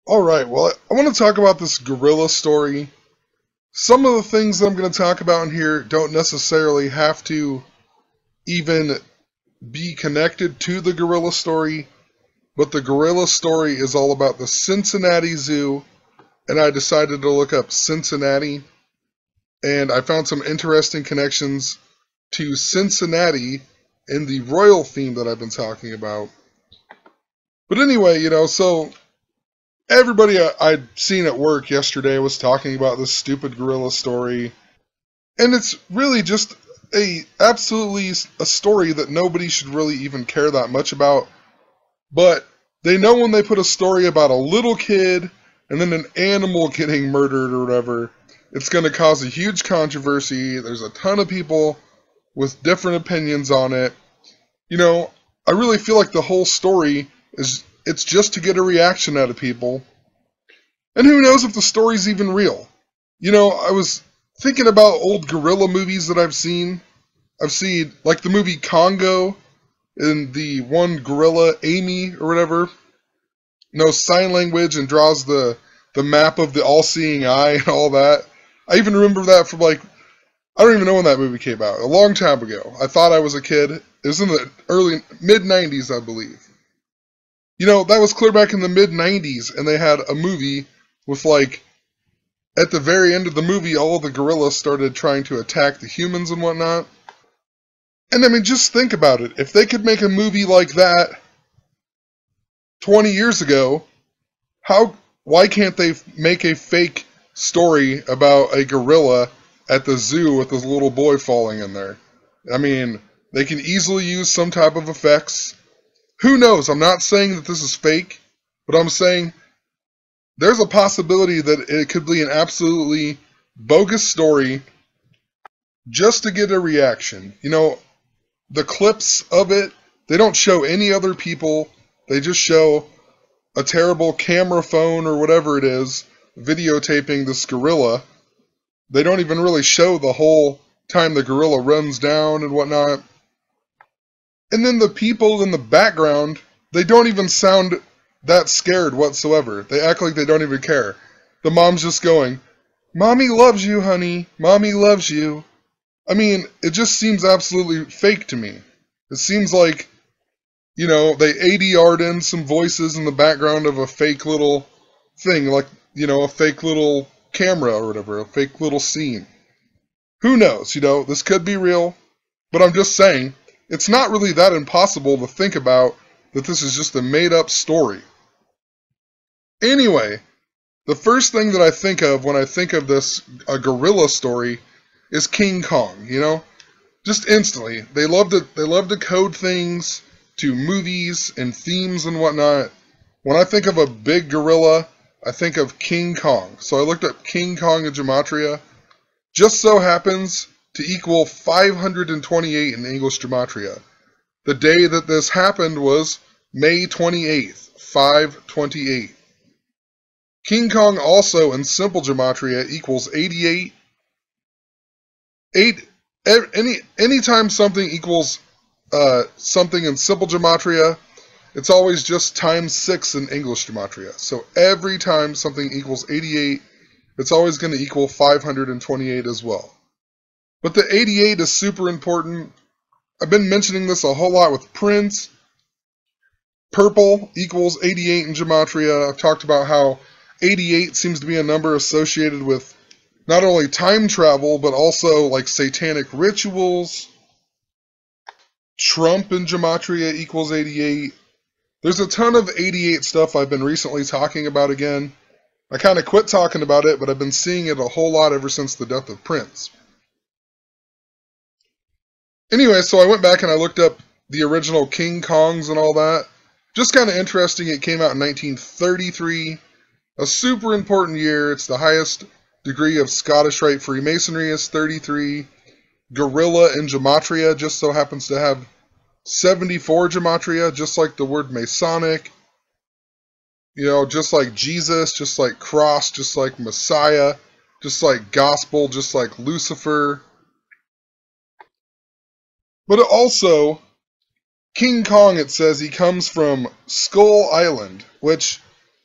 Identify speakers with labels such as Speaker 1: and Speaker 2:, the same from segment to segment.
Speaker 1: Alright, well, I want to talk about this gorilla story. Some of the things that I'm going to talk about in here don't necessarily have to even be connected to the gorilla story, but the gorilla story is all about the Cincinnati Zoo, and I decided to look up Cincinnati, and I found some interesting connections to Cincinnati in the royal theme that I've been talking about. But anyway, so everybody I'd seen at work yesterday was talking about this stupid gorilla story, and it's really just absolutely a story that nobody should really even care that much about. But they know when they put a story about a little kid and then an animal getting murdered or whatever, it's going to cause a huge controversy. There's a ton of people with different opinions on it. I really feel like the whole story it's just to get a reaction out of people. And who knows if the story's even real. I was thinking about old gorilla movies that I've seen. I've seen, like, the movie Congo, and the one gorilla, Amy, or whatever, knows sign language and draws the map of the all-seeing eye and all that. I even remember that from, I don't even know when that movie came out. A long time ago. I thought I was a kid. It was in the mid-90s, I believe. That was clear back in the mid-90s, and they had a movie with, at the very end of the movie, all of the gorillas started trying to attack the humans and whatnot. And I mean, just think about it. If they could make a movie like that 20 years ago, why can't they make a fake story about a gorilla at the zoo with this little boy falling in there? I mean, they can easily use some type of effects. Who knows? I'm not saying that this is fake, but I'm saying there's a possibility that it could be an absolutely bogus story just to get a reaction. The clips of it, they don't show any other people. They just show a terrible camera phone or whatever it is videotaping this gorilla. They don't even really show the whole time the gorilla runs down and whatnot. And then the people in the background, they don't even sound that scared whatsoever. They act like they don't even care. The mom's just going, "Mommy loves you, honey. Mommy loves you." I mean, it just seems absolutely fake to me. It seems like, they ADR'd in some voices in the background of a fake little thing, a fake little camera or whatever, a fake little scene. Who knows, this could be real, but I'm just saying, it's not really that impossible to think about that this is just a made-up story. Anyway, the first thing that I think of when I think of a gorilla story is King Kong, Just instantly. They love to code things to movies and themes and whatnot. When I think of a big gorilla, I think of King Kong. So I looked up King Kong in Gematria. Just so happens to equal 528 in English Gematria. The day that this happened was May 28th, 528. King Kong also in simple Gematria equals 88. Anytime something equals something in simple Gematria, it's always just times 6 in English Gematria. So every time something equals 88, it's always going to equal 528 as well. But the 88 is super important. I've been mentioning this a whole lot with Prince. Purple equals 88 in Gematria. I've talked about how 88 seems to be a number associated with not only time travel, but also satanic rituals. Trump in Gematria equals 88. There's a ton of 88 stuff I've been recently talking about again. I kind of quit talking about it, but I've been seeing it a whole lot ever since the death of Prince. Anyway, so I went back and I looked up the original King Kongs and all that. Just kind of interesting, it came out in 1933. A super important year. It's the highest degree of Scottish Rite Freemasonry is 33. Gorilla in Gematria just so happens to have 74 Gematria, just like the word Masonic. Just like Jesus, just like cross, just like Messiah, just like gospel, just like Lucifer. But also, King Kong, it says he comes from Skull Island, which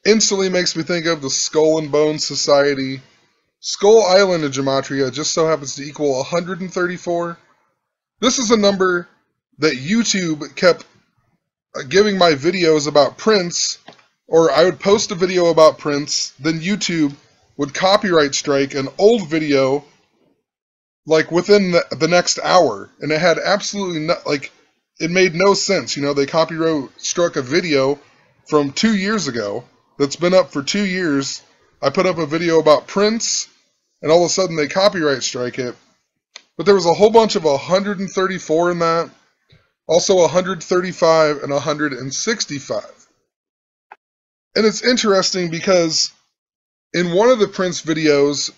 Speaker 1: instantly makes me think of the Skull and Bones Society. Skull Island in Gematria just so happens to equal 134. This is a number that YouTube kept giving my videos about Prince, or I would post a video about Prince, then YouTube would copyright strike an old video like within the next hour, and it had absolutely no, like, it made no sense. You know, they copyright struck a video from 2 years ago that's been up for 2 years. I put up a video about Prince, and all of a sudden they copyright strike it. But there was a whole bunch of 134 in that, also 135 and 165. And it's interesting because in one of the Prince videos,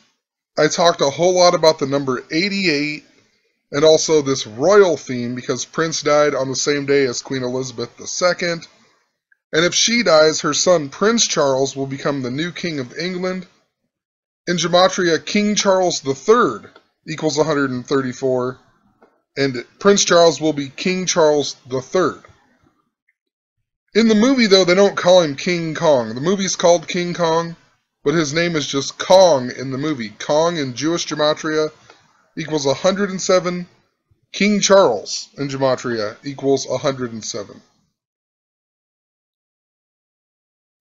Speaker 1: I talked a whole lot about the number 88 and also this royal theme because Prince died on the same day as Queen Elizabeth II. And if she dies, her son Prince Charles will become the new King of England. In Gematria, King Charles III equals 134, and Prince Charles will be King Charles III. In the movie, though, they don't call him King Kong. The movie's called King Kong, but his name is just Kong in the movie. Kong in Jewish Gematria equals 107. King Charles in Gematria equals 107.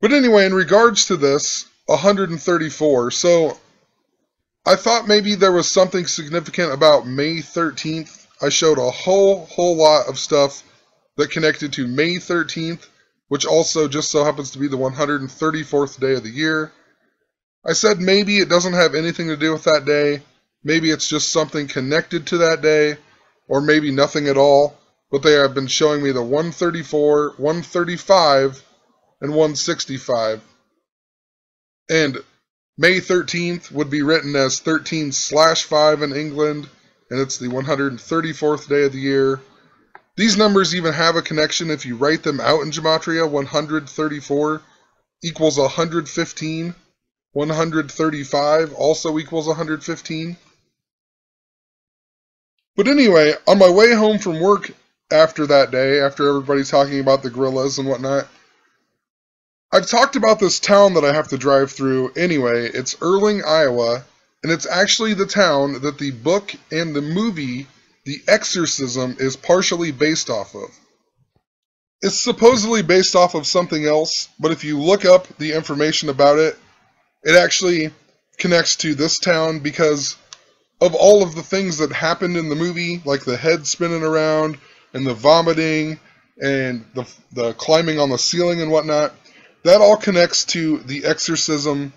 Speaker 1: But anyway, in regards to this, 134, so I thought maybe there was something significant about May 13th. I showed a whole lot of stuff that connected to May 13th, which also just so happens to be the 134th day of the year. I said maybe it doesn't have anything to do with that day, maybe it's just something connected to that day, or maybe nothing at all, but they have been showing me the 134, 135, and 165. And May 13th would be written as 13/5 in England, and it's the 134th day of the year. These numbers even have a connection if you write them out in Gematria. 134 equals 115. 135 also equals 115. But anyway, on my way home from work after that day, after everybody talking about the gorillas and whatnot, I've talked about this town that I have to drive through anyway. It's Earling, Iowa, and it's actually the town that the book and the movie, The Exorcism, is partially based off of. It's supposedly based off of something else, but if you look up the information about it, it actually connects to this town because of all of the things that happened in the movie, like the head spinning around, and the vomiting, and the climbing on the ceiling and whatnot. That all connects to the exorcism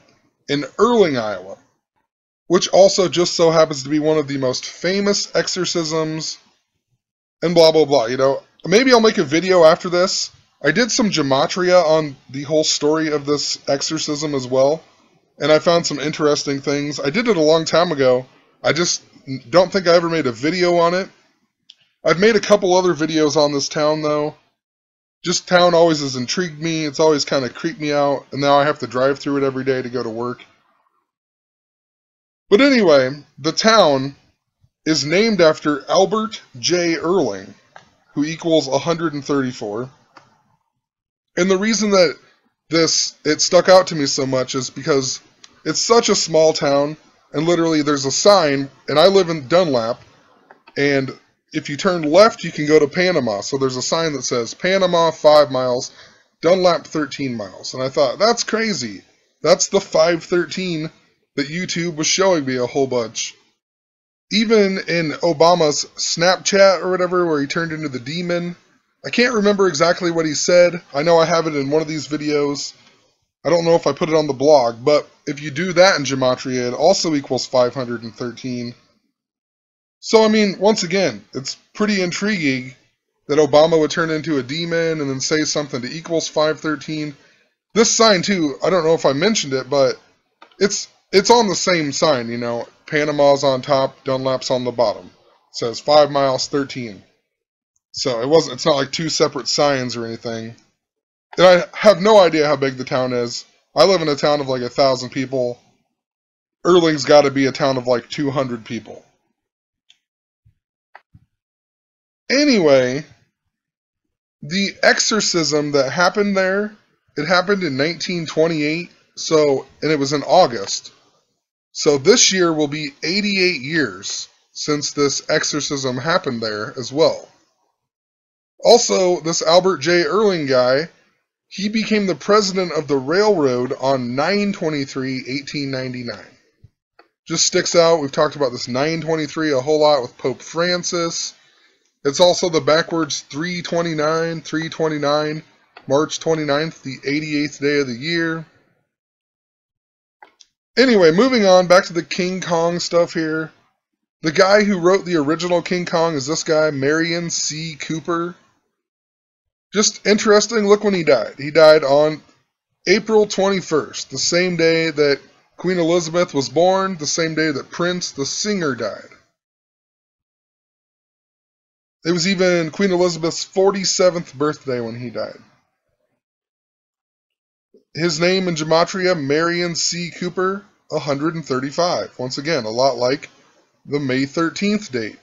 Speaker 1: in Earling, Iowa, which also just so happens to be one of the most famous exorcisms, and blah, blah, blah. You know, maybe I'll make a video after this. I did some gematria on the whole story of this exorcism as well, and I found some interesting things. I did it a long time ago. I just don't think I ever made a video on it. I've made a couple other videos on this town, though. Just town always has intrigued me. It's always kind of creeped me out, and now I have to drive through it every day to go to work. But anyway, the town is named after Albert J. Earling, who equals 134. And the reason that it stuck out to me so much is because it's such a small town, and literally there's a sign, and I live in Dunlap, and if you turn left, you can go to Panama. So there's a sign that says Panama 5 miles, Dunlap 13 miles. And I thought, that's crazy. That's the 513 that YouTube was showing me a whole bunch. Even in Obama's Snapchat or whatever, where he turned into the demon, I can't remember exactly what he said. I know I have it in one of these videos. I don't know if I put it on the blog, but if you do that in Gematria, it also equals 513. So, I mean, once again, it's pretty intriguing that Obama would turn into a demon and then say something to equals 513. This sign, too, I don't know if I mentioned it, but it's on the same sign, you know. Panama's on top, Dunlap's on the bottom. It says 5 miles, 13. So it's not like two separate signs or anything. And I have no idea how big the town is. I live in a town of like 1,000 people. Earling's got to be a town of like 200 people. Anyway, the exorcism that happened there It happened in 1928, and it was in August. So this year will be 88 years since this exorcism happened there as well. Also, this Albert J. Earling guy, he became the president of the railroad on 9/23/1899. Just sticks out. We've talked about this 9/23 a whole lot with Pope Francis. It's also the backwards 329, March 29th, the 88th day of the year. Anyway, moving on, back to the King Kong stuff here. The guy who wrote the original King Kong is this guy, Marion C. Cooper. Just interesting, look when he died. He died on April 21st, the same day that Queen Elizabeth was born, the same day that Prince, the singer, died. It was even Queen Elizabeth's 47th birthday when he died. His name in Gematria, Marion C. Cooper, 135. Once again, a lot like the May 13th date.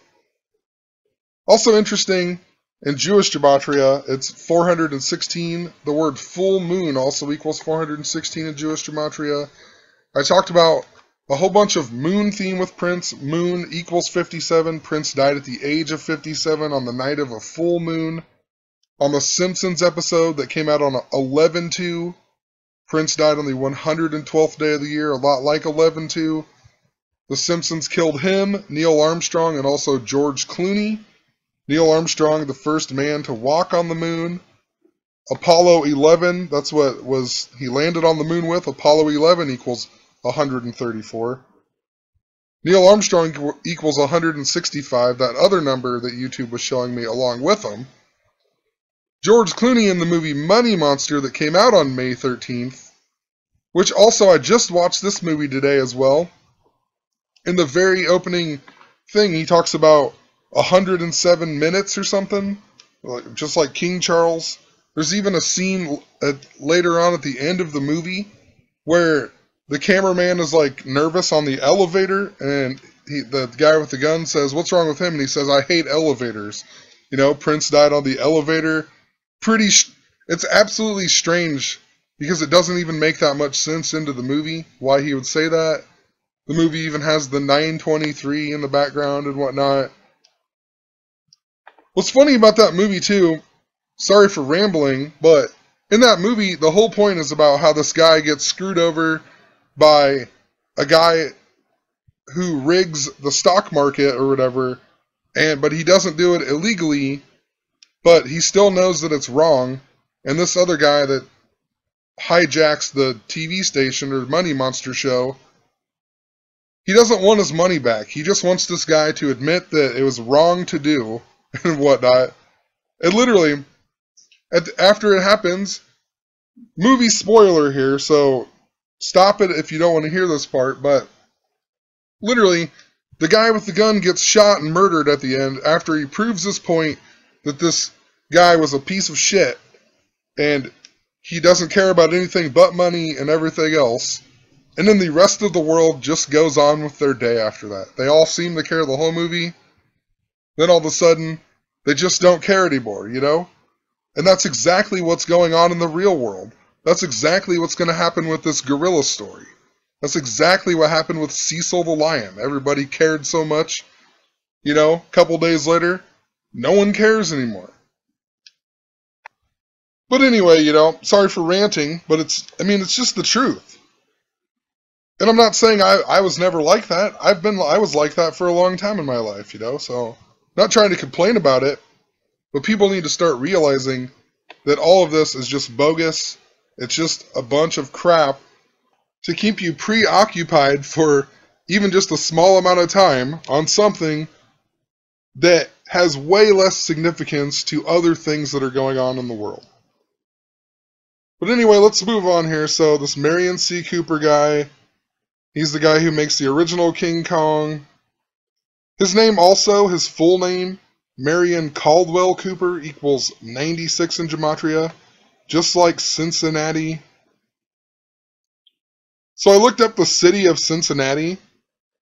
Speaker 1: Also interesting, in Jewish Gematria, it's 416. The word full moon also equals 416 in Jewish Gematria. I talked about a whole bunch of moon theme with Prince. Moon equals 57. Prince died at the age of 57 on the night of a full moon. On the Simpsons episode that came out on 11/2, Prince died on the 112th day of the year, a lot like 11/2. The Simpsons killed him, Neil Armstrong, and also George Clooney. Neil Armstrong, the first man to walk on the moon. Apollo 11, that's what he landed on the moon with. Apollo 11 equals 134. Neil Armstrong equals 165, that other number that YouTube was showing me along with him. George Clooney in the movie Money Monster that came out on May 13th, which also I just watched this movie today as well. In the very opening thing, he talks about 107 minutes or something, just like King Charles. There's even a scene later on at the end of the movie where the cameraman is like nervous on the elevator, and the guy with the gun says, "What's wrong with him?" And he says, "I hate elevators." You know, Prince died on the elevator. It's absolutely strange because it doesn't even make that much sense into the movie why he would say that. The movie even has the 9/23 in the background and whatnot. What's funny about that movie too, sorry for rambling, but in that movie, the whole point is about how this guy gets screwed over by a guy who rigs the stock market or whatever, but he doesn't do it illegally, but he still knows that it's wrong, and this other guy that hijacks the TV station or Money Monster show, he doesn't want his money back. He just wants this guy to admit that it was wrong to do and whatnot. And literally, after it happens, movie spoiler here, so stop it if you don't want to hear this part, but literally, the guy with the gun gets shot and murdered at the end after he proves his point that this guy was a piece of shit and he doesn't care about anything but money and everything else. And then the rest of the world just goes on with their day after that. They all seem to care the whole movie. Then all of a sudden, they just don't care anymore, you know? And that's exactly what's going on in the real world. That's exactly what's going to happen with this gorilla story. That's exactly what happened with Cecil the Lion. Everybody cared so much. You know, a couple days later, no one cares anymore. But anyway, you know, sorry for ranting, but it's just the truth. And I'm not saying I was never like that. I was like that for a long time in my life, you know, so not trying to complain about it, but people need to start realizing that all of this is just bogus. It's just a bunch of crap to keep you preoccupied for even just a small amount of time on something that has way less significance to other things that are going on in the world. But anyway, let's move on here. So this Marion C. Cooper guy, he's the guy who makes the original King Kong. His name also, his full name, Marion Caldwell Cooper, equals 96 in Gematria, just like Cincinnati. So I looked up the city of Cincinnati.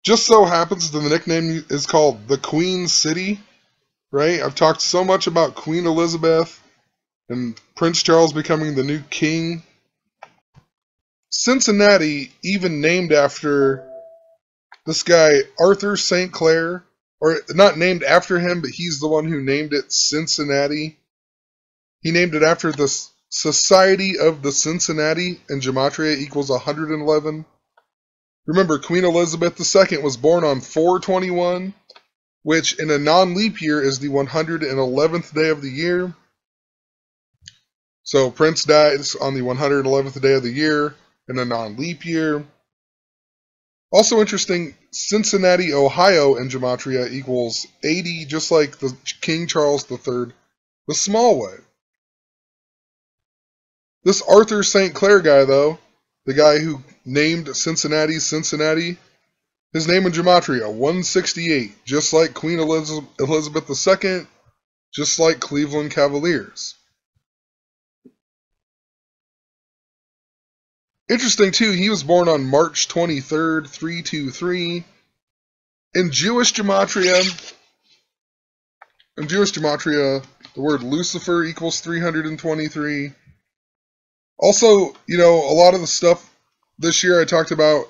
Speaker 1: Just so happens that the nickname is called the Queen City, right? I've talked so much about Queen Elizabeth and Prince Charles becoming the new king. Cincinnati, even named after this guy Arthur St. Clair, or not named after him, but he's the one who named it Cincinnati. He named it after the Society of the Cincinnati, and gematria equals 111. Remember, Queen Elizabeth II was born on 4/21, which in a non-leap year is the 111th day of the year. So Prince dies on the 111th day of the year in a non-leap year. Also interesting, Cincinnati, Ohio in gematria equals 80, just like the King Charles III, the small way. This Arthur St. Clair guy, though, the guy who named Cincinnati, his name in gematria, 168, just like Queen Elizabeth II, just like Cleveland Cavaliers. Interesting, too, he was born on March 23rd, 323. In Jewish gematria, the word Lucifer equals 323. Also, you know, a lot of the stuff this year I talked about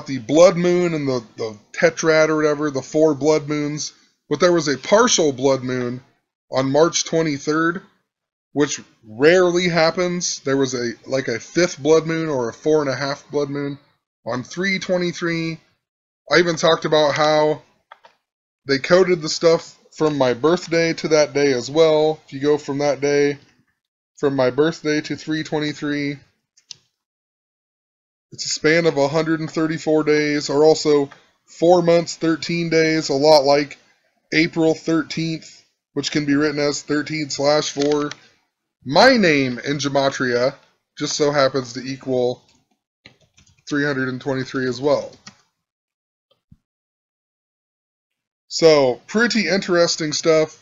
Speaker 1: the blood moon and the tetrad or whatever, the 4 blood moons. But there was a partial blood moon on March 23rd, which rarely happens. There was a 5th blood moon or a 4.5 blood moon on 3/23. I even talked about how they coded the stuff from my birthday to that day as well. If you go from that day, from my birthday to 3/23, it's a span of 134 days, or also 4 months, 13 days, a lot like April 13th, which can be written as 13/4. My name in gematria just so happens to equal 323 as well. So, pretty interesting stuff.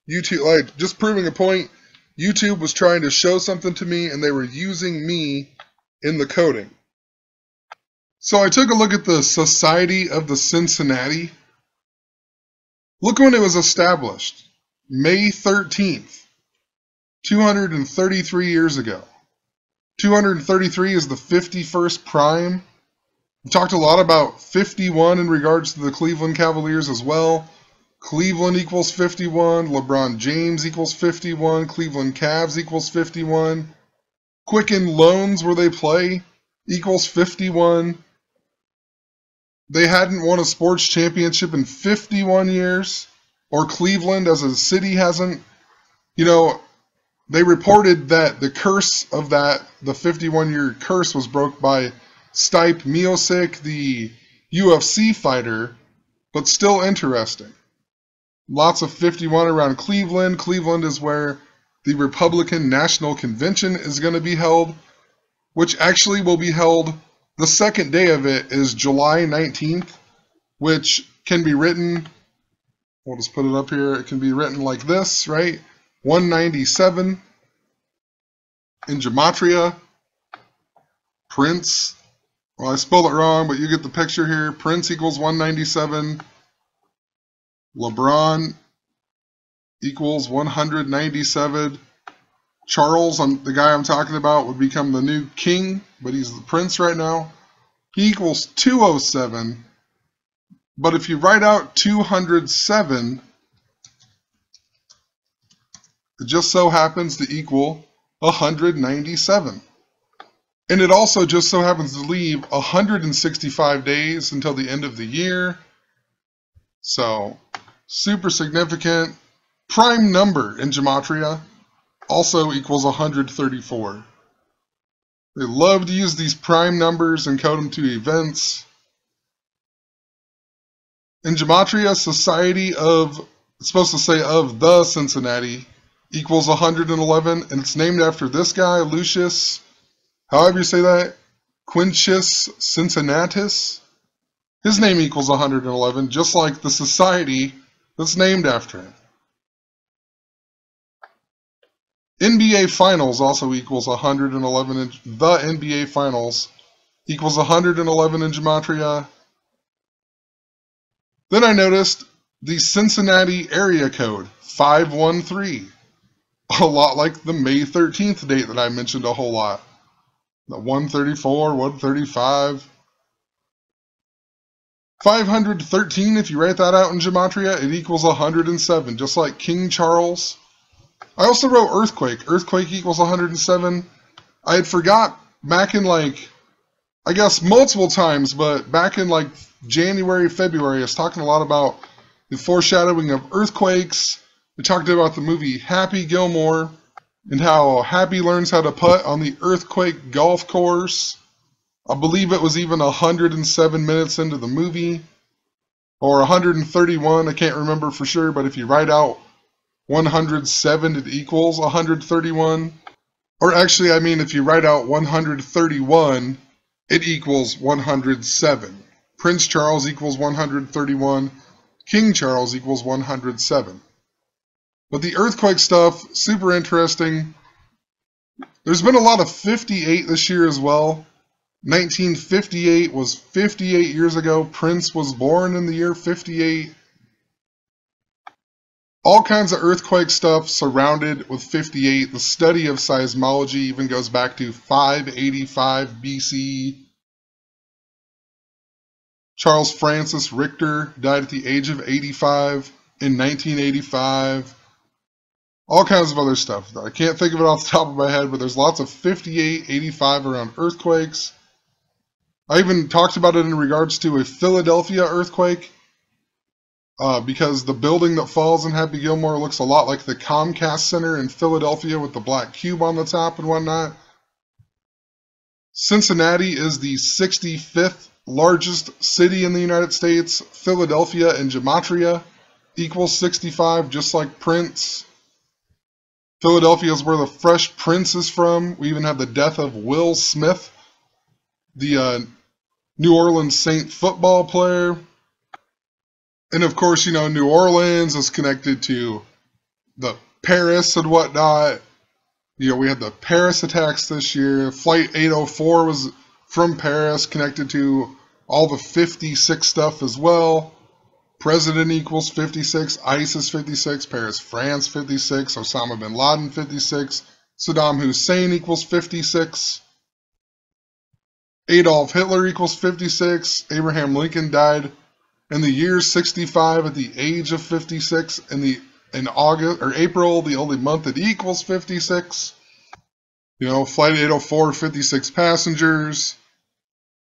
Speaker 1: YouTube, like, just proving a point, YouTube was trying to show something to me, and they were using me in the coding. So I took a look at the Society of the Cincinnati. Look when it was established. May 13th. 233 years ago. 233 is the 51st prime. We talked a lot about 51 in regards to the Cleveland Cavaliers as well. Cleveland equals 51. LeBron James equals 51. Cleveland Cavs equals 51. Quicken Loans, where they play, equals 51. They hadn't won a sports championship in 51 years. Or Cleveland as a city hasn't. You know, they reported that the curse of that, the 51-year curse, was broke by Stipe Miocic, the UFC fighter, but still interesting. Lots of 51 around Cleveland. Cleveland is where the Republican National Convention is going to be held, which actually will be held, the second day of it is July 19th, which can be written, we'll just put it up here, it can be written like this, right? 197 in gematria. Prince, well, I spelled it wrong, but you get the picture here. Prince equals 197. LeBron equals 197. Charles, the guy I'm talking about, would become the new king, but he's the prince right now. He equals 207. But if you write out 207, it just so happens to equal 197. And it also just so happens to leave 165 days until the end of the year. So, super significant. Prime number in gematria also equals 134. They love to use these prime numbers and code them to events. In gematria, Society of, it's supposed to say of the Cincinnati, equals 111, and it's named after this guy, Lucius, however you say that, Quintus Cincinnatus. His name equals 111, just like the society that's named after him. NBA Finals also equals 111. The NBA Finals equals 111 in gematria. Then I noticed the Cincinnati area code, 513. a lot like the May 13th date that I mentioned a whole lot. The 134, 135. 513, if you write that out in gematria, it equals 107, just like King Charles. I also wrote earthquake. Earthquake equals 107. I had forgot back in I guess multiple times, but back in January, February, I was talking a lot about the foreshadowing of earthquakes. We talked about the movie Happy Gilmore and how Happy learns how to putt on the earthquake golf course. I believe it was even 107 minutes into the movie, or 131, I can't remember for sure, but if you write out 107, it equals 131. Or actually, I mean, if you write out 131, it equals 107. Prince Charles equals 131. King Charles equals 107. But the earthquake stuff, super interesting. There's been a lot of 58 this year as well. 1958 was 58 years ago. Prince was born in the year 58. All kinds of earthquake stuff surrounded with 58. The study of seismology even goes back to 585 BC. Charles Francis Richter died at the age of 85 in 1985. All kinds of other stuff. I can't think of it off the top of my head, but there's lots of 58, 85 around earthquakes. I even talked about it in regards to a Philadelphia earthquake, because the building that falls in Happy Gilmore looks a lot like the Comcast Center in Philadelphia with the black cube on the top and whatnot. Cincinnati is the 65th largest city in the United States. Philadelphia in gematria equals 65, just like Prince. Philadelphia is where the Fresh Prince is from. We even have the death of Will Smith, the New Orleans Saint football player. And of course, New Orleans is connected to the Paris and whatnot. We had the Paris attacks this year. Flight 804 was from Paris, connected to all the 56 stuff as well. President equals 56, ISIS 56, Paris, France 56, Osama bin Laden 56, Saddam Hussein equals 56, Adolf Hitler equals 56, Abraham Lincoln died in the year 65 at the age of 56, in August or April, the only month it equals 56. Flight 804, 56 passengers.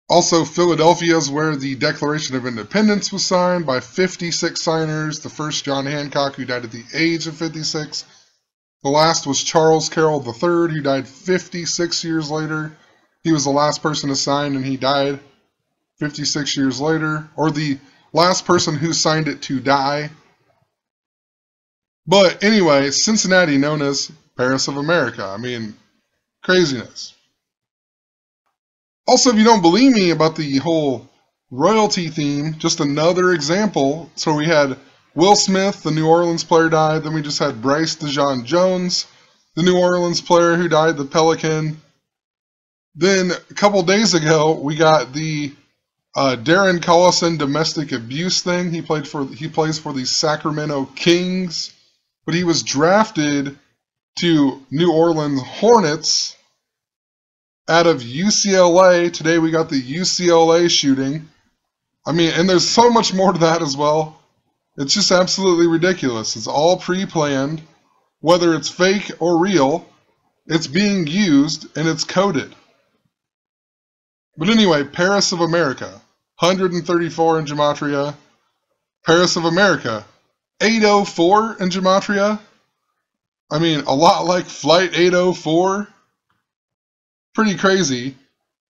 Speaker 1: Also, Philadelphia is where the Declaration of Independence was signed by 56 signers. The first, John Hancock, who died at the age of 56. The last was Charles Carroll III, who died 56 years later. He was the last person to sign, and he died 56 years later. Or the last person who signed it to die. But anyway, Cincinnati, known as Paris of America. I mean, craziness. Also, if you don't believe me about the whole royalty theme, just another example. So we had Will Smith, the New Orleans player, died. Then we just had Bryce DeJean Jones, the New Orleans player who died, the Pelican. Then a couple days ago, we got the Darren Collison domestic abuse thing. He plays for the Sacramento Kings, but he was drafted to New Orleans Hornets out of UCLA. Today we got the UCLA shooting. I mean, and there's so much more to that as well. It's just absolutely ridiculous. It's all pre-planned. Whether it's fake or real, it's being used and it's coded. But anyway, Paris of America, 134 in gematria. Paris of America, 804 in gematria. I mean, a lot like Flight 804. Pretty crazy.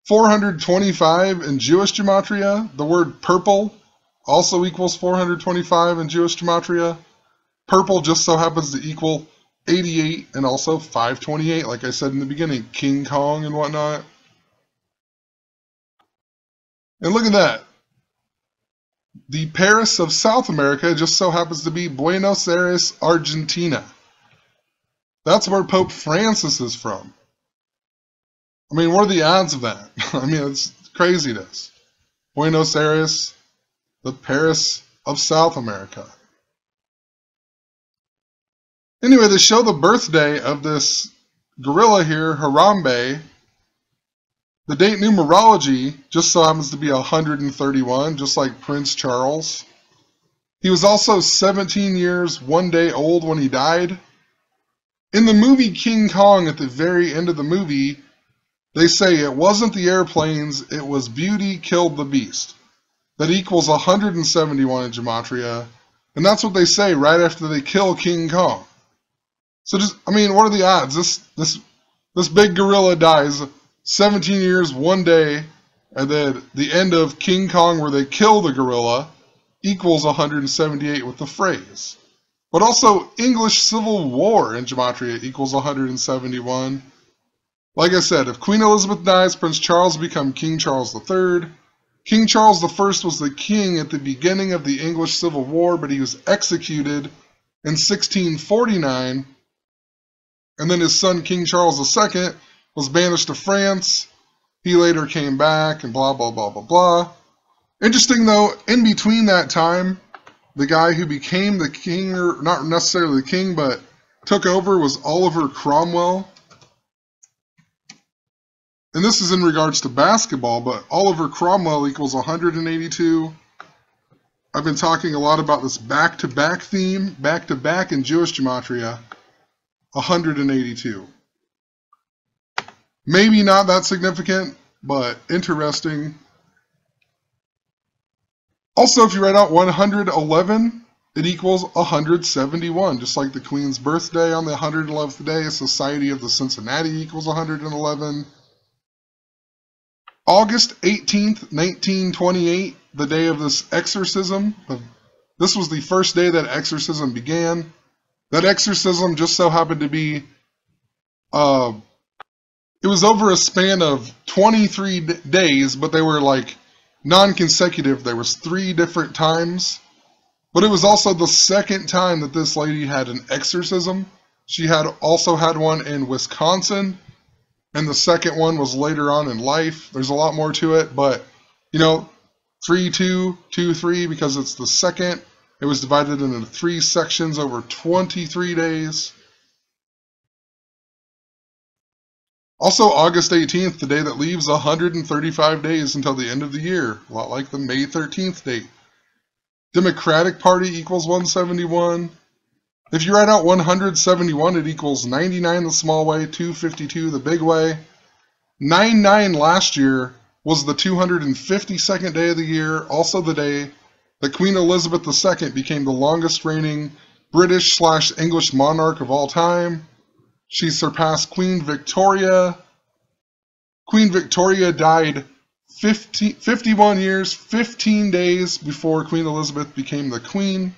Speaker 1: 425 in Jewish gematria. The word purple also equals 425 in Jewish gematria. Purple just so happens to equal 88 and also 528, like I said in the beginning, King Kong and whatnot. And look at that. The Paris of South America just so happens to be Buenos Aires, Argentina. That's where Pope Francis is from. I mean, what are the odds of that? I mean, it's craziness. Buenos Aires, the Paris of South America. Anyway, they show the birthday of this gorilla here, Harambe. The date numerology just so happens to be 131, just like Prince Charles. He was also 17 years, 1 day old when he died. In the movie King Kong, at the very end of the movie, they say it wasn't the airplanes, it was Beauty killed the Beast. That equals 171 in Gematria. And that's what they say right after they kill King Kong. So just, I mean, what are the odds? This big gorilla dies 17 years, 1 day, and then the end of King Kong where they kill the gorilla equals 178 with the phrase. But also English Civil War in Gematria equals 171. Like I said, if Queen Elizabeth dies, Prince Charles will become King Charles III. King Charles I was the king at the beginning of the English Civil War, but he was executed in 1649. And then his son, King Charles II, was banished to France. He later came back and blah, blah, blah, blah, blah. Interesting, though, in between that time, the guy who became the king, or not necessarily the king, but took over was Oliver Cromwell. And this is in regards to basketball, but Oliver Cromwell equals 182. I've been talking a lot about this back-to-back theme, back-to-back in Jewish Gematria. 182. Maybe not that significant, but interesting. Also, if you write out 111, it equals 171, just like the Queen's birthday on the 111th day. Society of the Cincinnati equals 111. August 18th, 1928, the day of this exorcism. This was the first day that exorcism began. That exorcism just so happened to be, it was over a span of 23 days, but they were like non-consecutive. There was 3 different times. But it was also the second time that this lady had an exorcism. She had also had one in Wisconsin, and the second one was later on in life. There's a lot more to it, but, you know, 3-2, 2-3, because it's the second. It was divided into 3 sections over 23 days. Also, August 18th, the day that leaves 135 days until the end of the year, a lot like the May 13th date. Democratic Party equals 171. If you write out 171, it equals 99 the small way, 252 the big way. 99 last year was the 252nd day of the year, also the day that Queen Elizabeth II became the longest reigning British/English monarch of all time. She surpassed Queen Victoria. Queen Victoria died 51 years, 15 days before Queen Elizabeth became the Queen.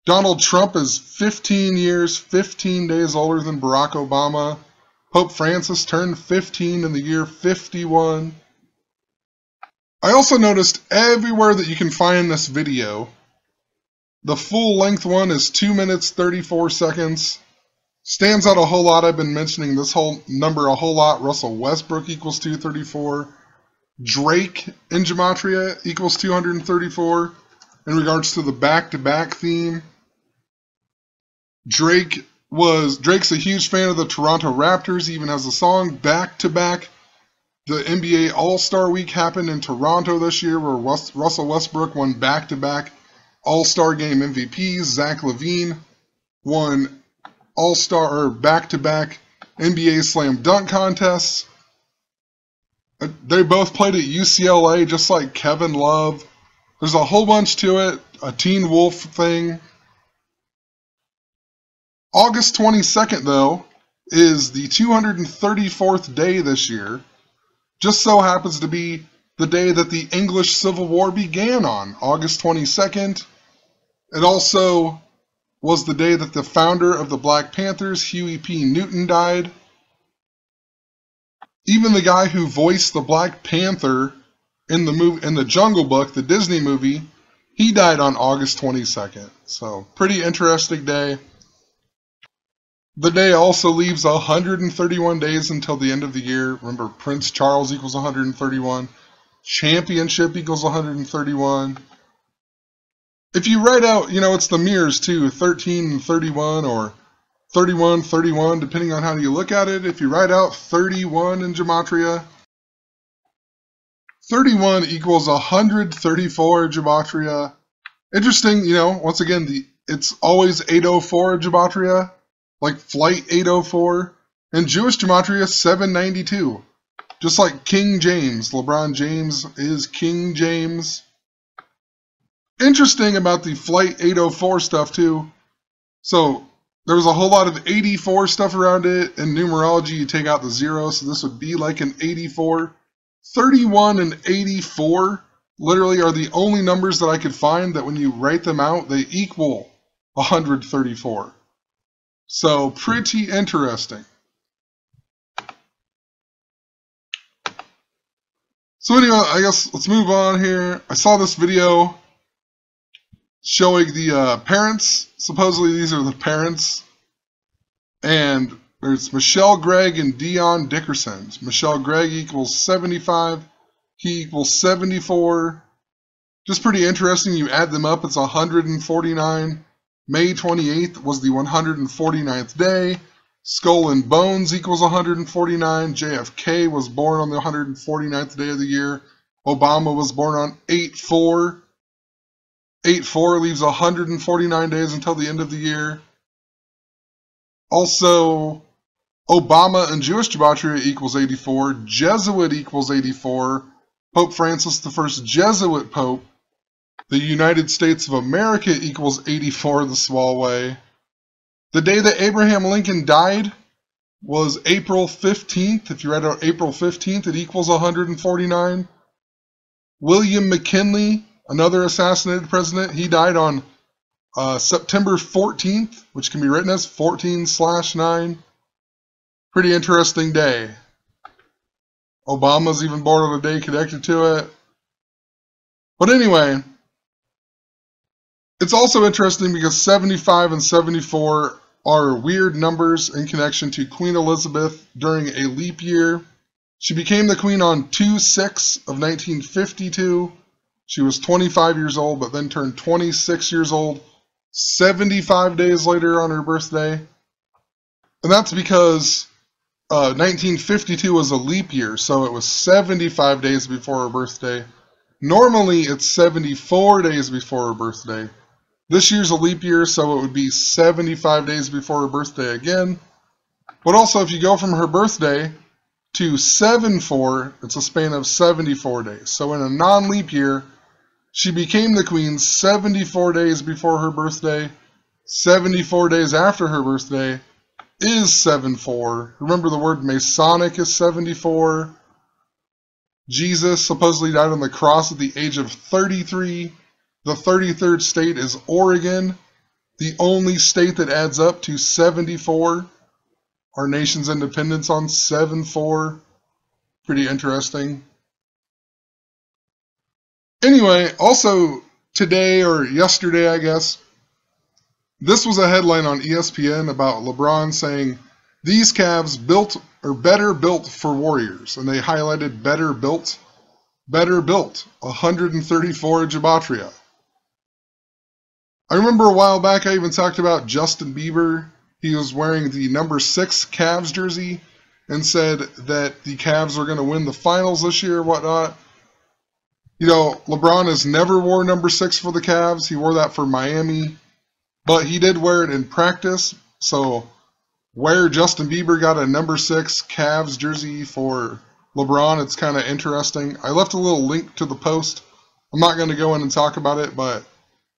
Speaker 1: Donald Trump is 15 years, 15 days older than Barack Obama. Pope Francis turned 15 in the year 51. I also noticed everywhere that you can find this video, the full length one is 2 minutes 34 seconds. Stands out a whole lot. I've been mentioning this whole number a whole lot. Russell Westbrook equals 234. Drake in Gematria equals 234. In regards to the back-to-back theme, Drake's a huge fan of the Toronto Raptors. He even has a song back-to-back. The NBA All-Star Week happened in Toronto this year, where Russell Westbrook won back-to-back All-Star Game MVPs. Zach LaVine won All-Star or back-to-back NBA Slam Dunk contests. They both played at UCLA, just like Kevin Love. There's a whole bunch to it. A Teen Wolf thing. August 22nd, though, is the 234th day this year. Just so happens to be the day that the English Civil War began on, August 22nd. It also was the day that the founder of the Black Panthers, Huey P. Newton, died. Even the guy who voiced the Black Panther in the Jungle Book, the Disney movie, he died on August 22nd. So, pretty interesting day. The day also leaves 131 days until the end of the year. Remember, Prince Charles equals 131. Championship equals 131. if you write out, it's the mirrors too, 13 and 31, or 31, 31, depending on how you look at it. If you write out 31 in Gematria, 31 equals 134 in Gematria. Interesting, once again, it's always 804 in Gematria, like Flight 804. And Jewish Gematria, 792. Just like King James. LeBron James is King James. Interesting about the Flight 804 stuff, too. So, there was a whole lot of 84 stuff around it. In numerology, you take out the 0, so this would be like an 84. 31 and 84 literally are the only numbers that I could find that when you write them out, they equal 134. So, pretty interesting. So anyway, I guess let's move on here. I saw this video showing the parents. Supposedly these are the parents. And there's Michelle Gregg and Dion Dickerson. Michelle Gregg equals 75. He equals 74. Just pretty interesting. You add them up, it's 149. May 28th was the 149th day. Skull and Bones equals 149. JFK was born on the 149th day of the year. Obama was born on 8/4. 8/4 leaves 149 days until the end of the year. Also, Obama and Jewish Gematria equals 84. Jesuit equals 84. Pope Francis, the first Jesuit Pope. The United States of America equals 84 the small way. The day that Abraham Lincoln died was April 15th. If you write out April 15th, it equals 149. William McKinley, another assassinated president, he died on September 14th, which can be written as 14/9. Pretty interesting day. Obama's even born on a day connected to it. But anyway, it's also interesting because 75 and 74 are weird numbers in connection to Queen Elizabeth during a leap year. She became the queen on 2/6 of 1952. She was 25 years old, but then turned 26 years old 75 days later on her birthday. And that's because 1952 was a leap year, so it was 75 days before her birthday. Normally, it's 74 days before her birthday. This year's a leap year, so it would be 75 days before her birthday again. But also, if you go from her birthday to 7/4, it's a span of 74 days. So in a non-leap year, she became the queen 74 days before her birthday. 74 days after her birthday is 7/4. Remember, the word Masonic is 74. Jesus supposedly died on the cross at the age of 33. The 33rd state is Oregon, the only state that adds up to 74. Our nation's independence on 7/4. Pretty interesting. Anyway, also today or yesterday, I guess, this was a headline on ESPN about LeBron saying these calves built or better built for warriors, and they highlighted better built, 134 Gematria. I remember a while back I even talked about Justin Bieber. He was wearing the number 6 Cavs jersey and said that the Cavs are going to win the finals this year or whatnot. LeBron has never wore number 6 for the Cavs. He wore that for Miami, but he did wear it in practice. So where Justin Bieber got a number 6 Cavs jersey for LeBron, it's kind of interesting. I left a little link to the post. I'm not going to go in and talk about it, but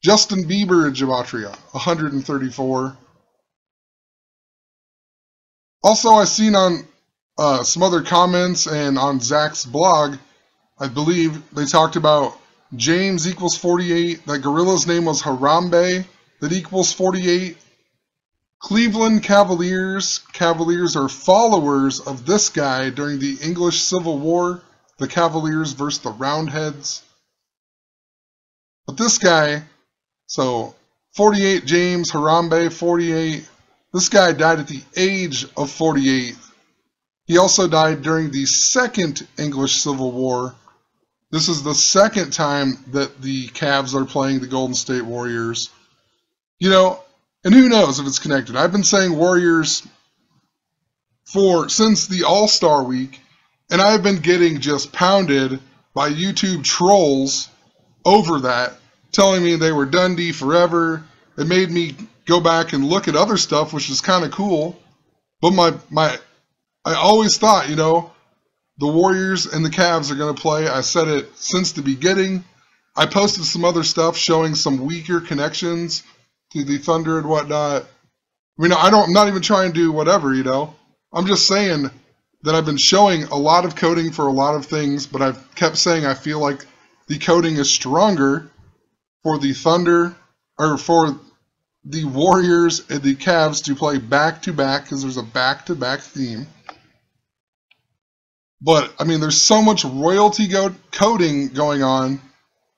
Speaker 1: Justin Bieber in Gematria, 134. Also, I've seen on some other comments and on Zach's blog, I believe they talked about James equals 48, that gorilla's name was Harambe, that equals 48. Cleveland Cavaliers. Cavaliers are followers of this guy during the English Civil War, the Cavaliers versus the Roundheads. But this guy, so 48 James, Harambe, 48. This guy died at the age of 48. He also died during the Second English Civil War. This is the second time that the Cavs are playing the Golden State Warriors. You know, and who knows if it's connected. I've been saying Warriors since the All-Star week, and I've been getting just pounded by YouTube trolls over that, telling me they were Dundee forever. It made me go back and look at other stuff, which is kind of cool. But I always thought, the Warriors and the Cavs are going to play. I said it since the beginning. I posted some other stuff showing some weaker connections to the Thunder and whatnot. I mean, I'm not even trying to do whatever, I'm just saying that I've been showing a lot of coding for a lot of things, but I've kept saying I feel like the coding is stronger for the Thunder, or for the Warriors and the Cavs to play back-to-back, because there's a back-to-back theme. But, I mean, there's so much royalty coding going on,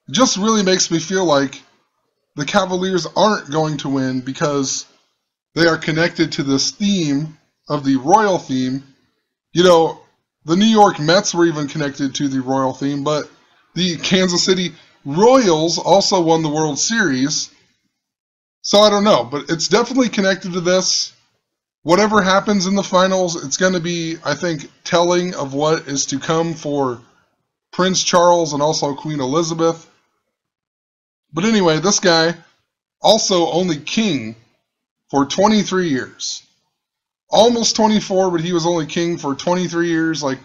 Speaker 1: it just really makes me feel like the Cavaliers aren't going to win because they are connected to this theme of the royal theme. The New York Mets were even connected to the royal theme, but the Kansas City Royals also won the World Series. So I don't know, but it's definitely connected to this. Whatever happens in the finals, it's going to be, I think, telling of what is to come for Prince Charles and also Queen Elizabeth. But anyway, this guy also only king for 23 years. Almost 24, but he was only king for 23 years, like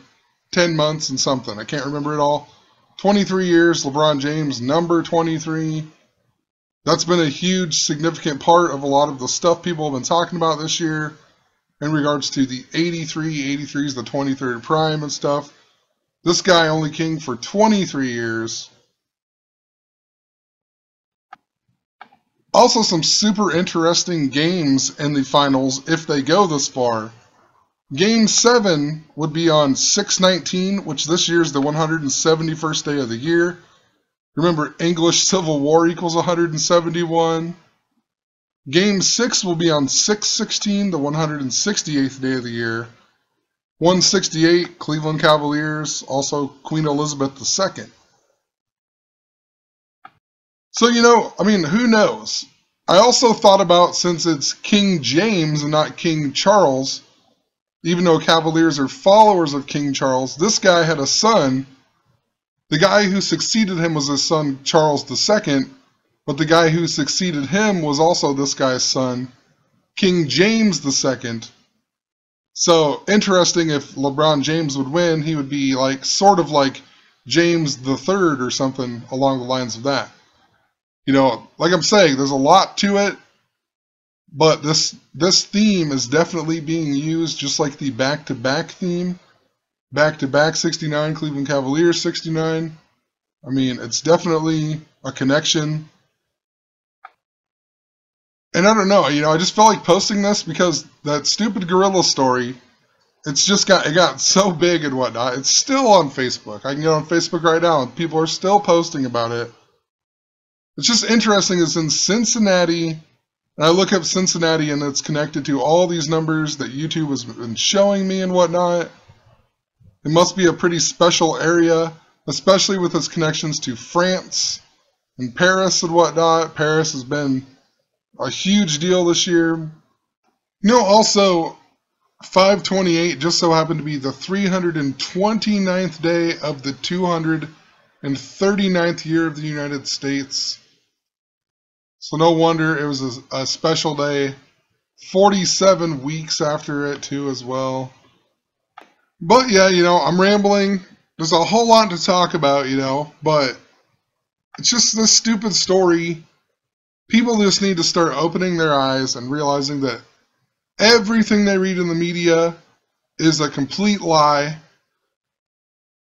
Speaker 1: 10 months and something. I can't remember it all. 23 years, LeBron James, number 23. That's been a huge, significant part of a lot of the stuff people have been talking about this year in regards to the 83 is the 23rd prime and stuff. This guy only king for 23 years. Also, some super interesting games in the finals if they go this far. Game 7 would be on 6/19, which this year is the 171st day of the year. Remember, English Civil War equals 171. Game 6 will be on 6/16, the 168th day of the year. 168, Cleveland Cavaliers, also Queen Elizabeth II. So, who knows? I also thought about, since it's King James and not King Charles, even though Cavaliers are followers of King Charles, this guy had a son. The guy who succeeded him was his son, Charles II, but the guy who succeeded him was also this guy's son, King James II. So, interesting, if LeBron James would win, he would be sort of like James III or something along the lines of that. Like I'm saying, there's a lot to it, but this theme is definitely being used just like the back-to-back theme. Back-to-back 69, Cleveland Cavaliers 69. I mean, it's definitely a connection. And I don't know, I just felt like posting this because that stupid gorilla story, it got so big and whatnot. It's still on Facebook. I can get on Facebook right now and people are still posting about it. It's just interesting. It's in Cincinnati, and I look up Cincinnati, and it's connected to all these numbers that YouTube has been showing me and whatnot. It must be a pretty special area, especially with its connections to France and Paris and whatnot. Paris has been a huge deal this year. Also, 5/28 just so happened to be the 329th day of the 239th year of the United States. So no wonder it was a special day. 47 weeks after it, too, as well. But, yeah, I'm rambling. There's a whole lot to talk about, but it's just this stupid story. People just need to start opening their eyes and realizing that everything they read in the media is a complete lie.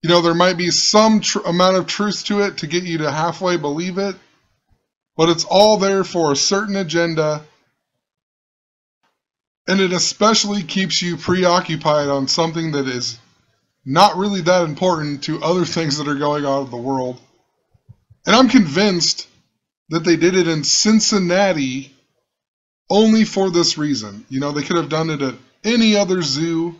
Speaker 1: There might be some amount of truth to it to get you to halfway believe it, but it's all there for a certain agenda, and it especially keeps you preoccupied on something that is not really that important to other things that are going on in the world. And I'm convinced that they did it in Cincinnati only for this reason. They could have done it at any other zoo,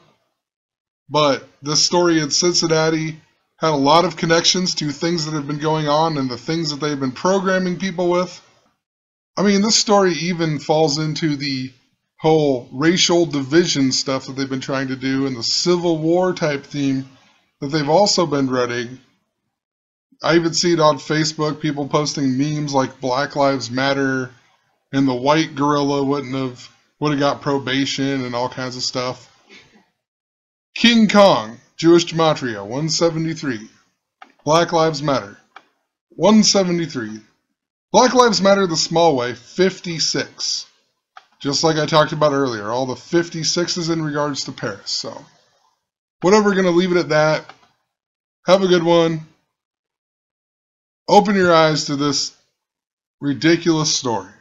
Speaker 1: but this story in Cincinnati, had a lot of connections to things that have been going on and the things that they've been programming people with. I mean, this story even falls into the whole racial division stuff that they've been trying to do and the Civil War type theme that they've also been running. I even see it on Facebook, people posting memes like Black Lives Matter and the white gorilla would have got probation and all kinds of stuff. King Kong, Jewish Gematria, 173. Black Lives Matter, 173. Black Lives Matter the small way, 56. Just like I talked about earlier, all the 56s in regards to Paris. So, whatever, going to leave it at that. Have a good one. Open your eyes to this ridiculous story.